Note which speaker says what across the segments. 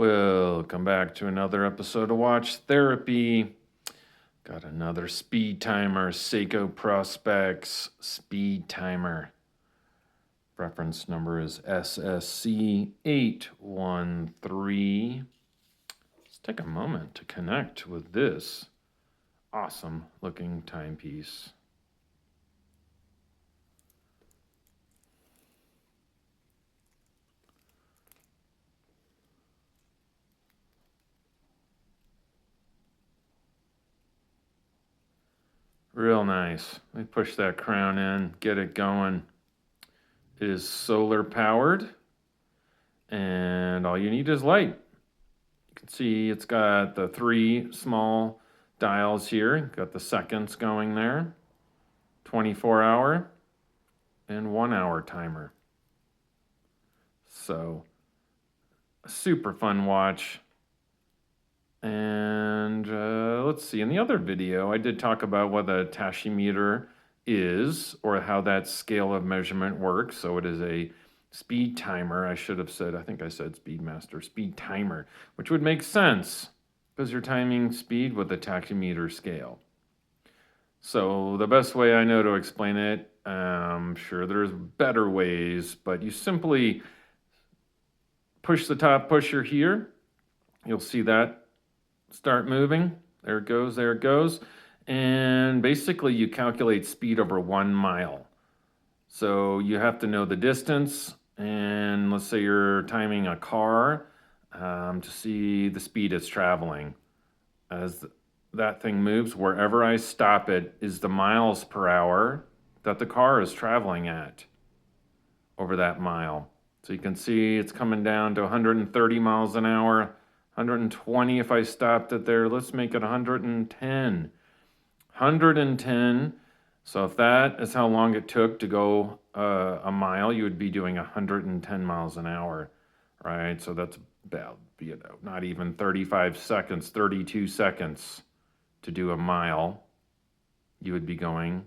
Speaker 1: Welcome back to another episode of Watch Therapy. Got another Speedtimer, Seiko Prospects Speedtimer. Reference number is SSC813. Let's take a moment to connect with this awesome looking timepiece. Real nice. Let me push that crown in, get it going. It is solar powered, and all you need is light. You can see it's got the 3 small dials here. Got the seconds going there, 24-hour and 1-hour timer. So, a super fun watch. And let's see, in the other video, I did talk about what a tachymeter is, or how that scale of measurement works. So it is a speed timer. I should have said, I think I said Speedmaster, speed timer, which would make sense because you're timing speed with a tachymeter scale. So the best way I know to explain it, I'm sure there's better ways, but you simply push the top pusher here. You'll see that start moving. There it goes, there it goes. And basically you calculate speed over 1 mile. So you have to know the distance, and let's say you're timing a car to see the speed it's traveling. As that thing moves, wherever I stop it is the miles per hour that the car is traveling at over that mile. So you can see it's coming down to 130 miles an hour. 120 if I stopped it there. Let's make it 110. 110. So if that is how long it took to go a mile, you would be doing 110 miles an hour, right? So that's about, not even 35 seconds, 32 seconds to do a mile. You would be going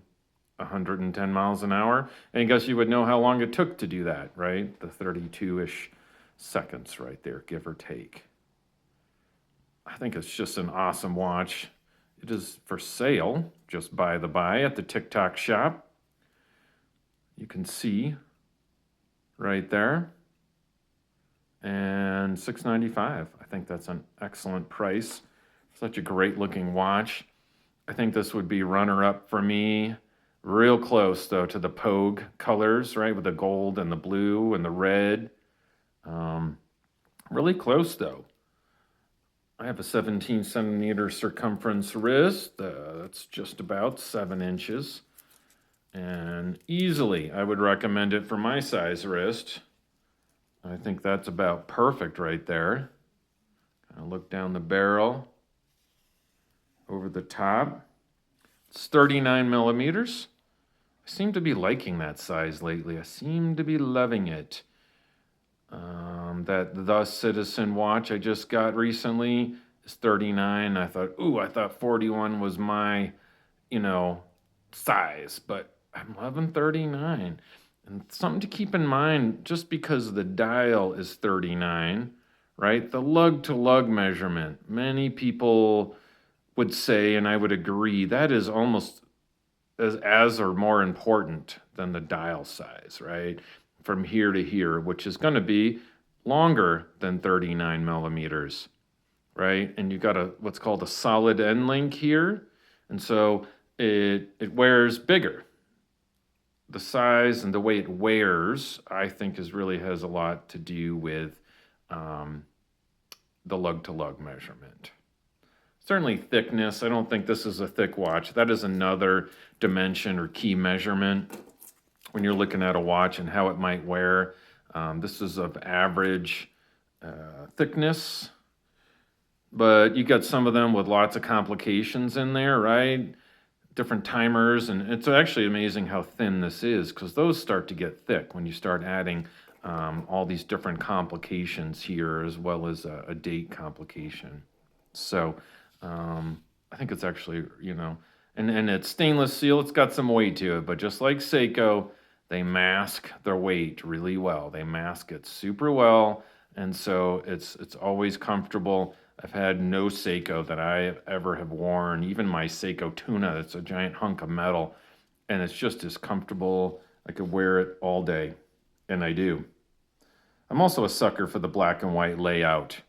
Speaker 1: 110 miles an hour. And I guess you would know how long it took to do that, right? The 32-ish seconds right there, give or take. I think it's just an awesome watch. It is for sale, just by the by, at the Tick Tock Shop. You can see right there. And $695. I think that's an excellent price. Such a great looking watch. I think this would be runner-up for me. Real close, though, to the Pogue colors, right? With the gold and the blue and the red. Really close, though. I have a 17 centimeter circumference wrist. That's just about 7 inches. And easily, I would recommend it for my size wrist. I think that's about perfect right there. Kind of look down the barrel, over the top. It's 39 millimeters. I seem to be liking that size lately. I seem to be loving it. That The Citizen watch I just got recently is 39. I thought 41 was my, size, but I'm loving 39. And something to keep in mind, just because the dial is 39, right? The lug-to-lug measurement, many people would say, and I would agree, that is almost as or more important than the dial size, right? From here to here, which is going to be longer than 39 millimeters, right? And you got what's called a solid end link here. And so it wears bigger. The size and the way it wears, I think, really has a lot to do with the lug-to-lug measurement. Certainly thickness. I don't think this is a thick watch. That is another dimension or key measurement when you're looking at a watch and how it might wear. This is of average thickness, but you got some of them with lots of complications in there, right? Different timers, and it's actually amazing how thin this is, because those start to get thick when you start adding all these different complications here, as well as a date complication. So I think it's actually, and it's stainless steel. It's got some weight to it, but just like Seiko, they mask their weight really well. They mask it super well, And so it's always comfortable. I've had no Seiko that I ever have worn, even my Seiko Tuna, it's a giant hunk of metal, and it's just as comfortable. I could wear it all day, and I do. I'm also a sucker for the black and white layout.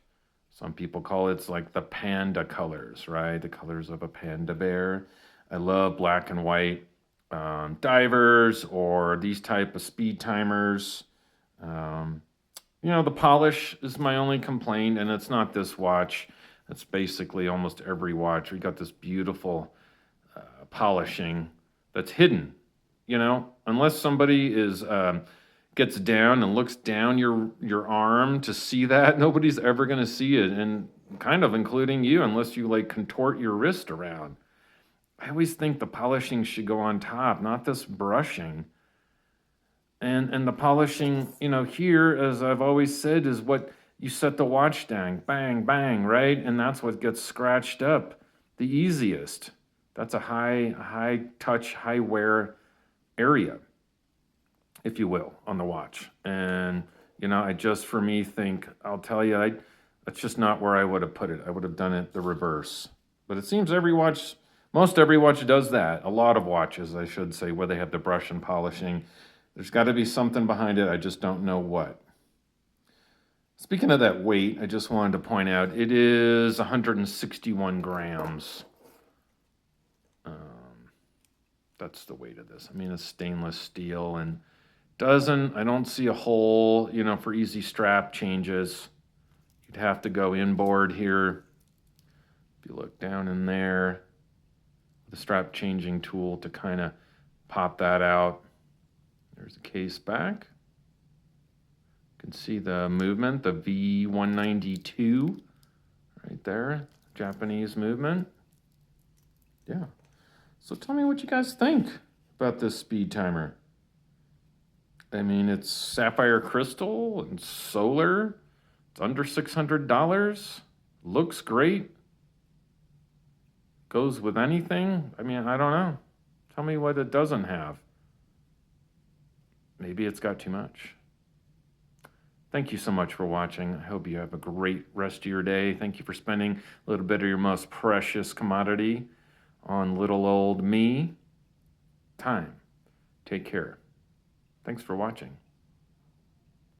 Speaker 1: Some people call it like the panda colors, right? The colors of a panda bear. I love black and white divers or these type of speed timers. Um, the polish is my only complaint, and it's not this watch. It's basically almost every watch. We got this beautiful polishing that's hidden. Unless somebody gets down and looks down your arm to see that, nobody's ever going to see it, and kind of including you, unless you like contort your wrist around. I always think the polishing should go on top, not this brushing. And the polishing, here, as I've always said, is what you set the watch down, bang, bang, right? And that's what gets scratched up the easiest. That's a high touch, high wear area, if you will, on the watch. And, I just, for me, think, I'll tell you, that's just not where I would have put it. I would have done it the reverse. But it seems most every watch does that. A lot of watches, I should say, where they have the brush and polishing. There's got to be something behind it. I just don't know what. Speaking of that weight, I just wanted to point out it is 161 grams. That's the weight of this. I mean, it's stainless steel and I don't see a hole, for easy strap changes. You'd have to go inboard here. If you look down in there, the strap changing tool to kind of pop that out. There's a case back. You can see the movement, the V192 right there, Japanese movement. Yeah. So tell me what you guys think about this speed timer. I mean, it's sapphire crystal and solar. It's under $600. Looks great. Goes with anything. I mean, I don't know. Tell me what it doesn't have. Maybe it's got too much. Thank you so much for watching. I hope you have a great rest of your day. Thank you for spending a little bit of your most precious commodity on little old me. Time. Take care. Thanks for watching.